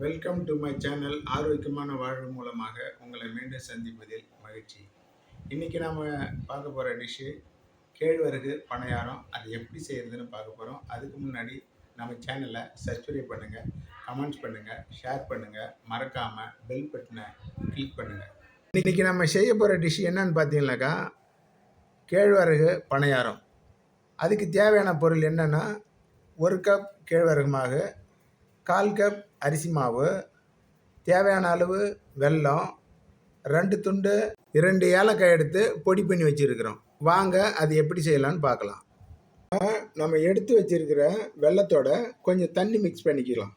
Welcome to my channel. ஆரோக்கியமான வாழ்வு மூலமாக உங்களை மீண்டும் சந்திப்பதில் மகிழ்ச்சி. இன்றைக்கி நாம் பார்க்க போகிற டிஷ்ஷு கேழ்வரகு பணியாரம். அது எப்படி செய்கிறதுன்னு பார்க்க போகிறோம். அதுக்கு முன்னாடி நம்ம சேனலை சப்ஸ்கிரைப் பண்ணுங்கள், கமெண்ட்ஸ் பண்ணுங்கள், ஷேர் பண்ணுங்கள், மறக்காமல் பெல் பட்டனை கிளிக் பண்ணுங்கள். இன்றைக்கி நம்ம செய்ய போகிற டிஷ் என்னன்னு பார்த்தீங்கன்னாக்கா கேழ்வரகு பணியாரம். அதுக்கு தேவையான பொருள் என்னென்னா 1 கப் கேழ்வரகு மாவு, 1/4 கப் அரிசி மாவு, தேவையான அளவு வெல்லம், 2 துண்டு 2 ஏலக்காய் எடுத்து பொடி பண்ணி வச்சுருக்கிறோம். வாங்க அது எப்படி செய்யலான்னு பார்க்கலாம். நம்ம எடுத்து வச்சிருக்கிற வெல்லத்தோட கொஞ்சம் தண்ணி மிக்ஸ் பண்ணிக்கலாம்.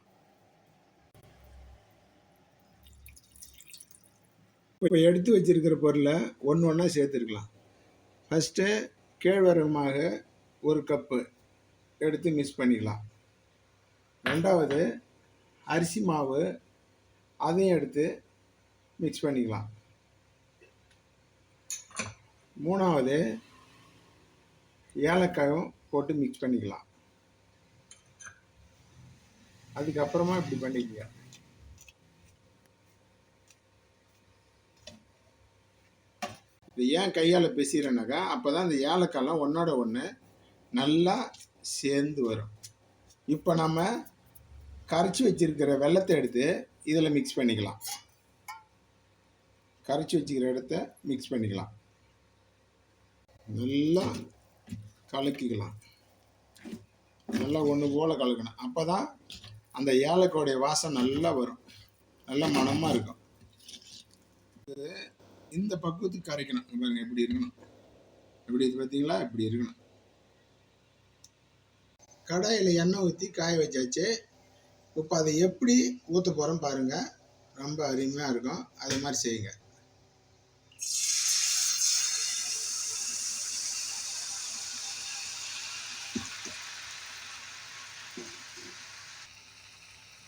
இப்போ எடுத்து வச்சிருக்கிற பொருளை ஒன்று ஒன்றா சேர்த்துருக்கலாம். ஃபஸ்ட்டு கேழ்வரகு மாவு 1 கப்பு எடுத்து மிக்ஸ் பண்ணிக்கலாம். ரெண்டாவது அரிசி மாவு, அதையும் எடுத்து மிக்ஸ் பண்ணிக்கலாம். மூணாவது ஏலக்காயும் போட்டு மிக்ஸ் பண்ணிக்கலாம். அதுக்கப்புறமா இப்படி பண்ணிக்கங்க. இது ஏன் கையால் பிசிறேன்னாக்கா அப்போ தான் இந்த ஏலக்காய்லாம் ஒன்றோட ஒன்று நல்லா சேர்ந்து வரும். இப்போ நம்ம கரைச்சி வச்சிருக்கிற வெல்லத்தை எடுத்து இதில் மிக்ஸ் பண்ணிக்கலாம். கரைச்சி வச்சுக்கிற இடத்த மிக்ஸ் பண்ணிக்கலாம். நல்லா கலக்கிக்கலாம். நல்லா ஒன்று போல் கலக்கணும். அப்போ தான் அந்த ஏலக்காயோடைய வாசம் நல்லா வரும், நல்லா மணமாக இருக்கும். இந்த பக்குவத்துக்கு கரைக்கணும். பாருங்க எப்படி இருக்கணும், எப்படி இது பார்த்தீங்களா, இப்படி இருக்கணும். கடாயில் எண்ணெய் ஊற்றி காய வச்சாச்சு. இப்போ அதை எப்படி ஊற்ற போகிறோம் பாருங்கள். ரொம்ப அருமையாக இருக்கும். அது மாதிரி செய்யுங்க.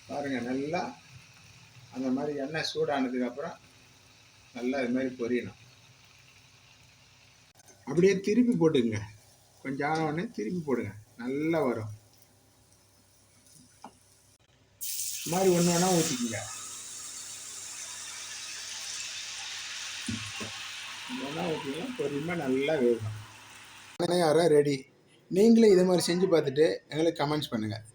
பாருங்கள், நல்லா அந்த மாதிரி எண்ணெய் சூடானதுக்கப்புறம் நல்லா இது மாதிரி பொரியணும். அப்படியே திருப்பி போட்டுங்க. கொஞ்சம் ஆன உடனே திருப்பி போடுங்க, நல்லா வரும். இது மாதிரி ஒன்று ஒன்றா ஊற்றிக்குங்க. ஒன்றா ஊற்றிங்கன்னா பொறுமையாக நல்லா வேகும். பணியாரம் ரெடி. நீங்களும் இதை மாதிரி செஞ்சு பார்த்துட்டு எங்களுக்கு கமெண்ட்ஸ் பண்ணுங்கள்.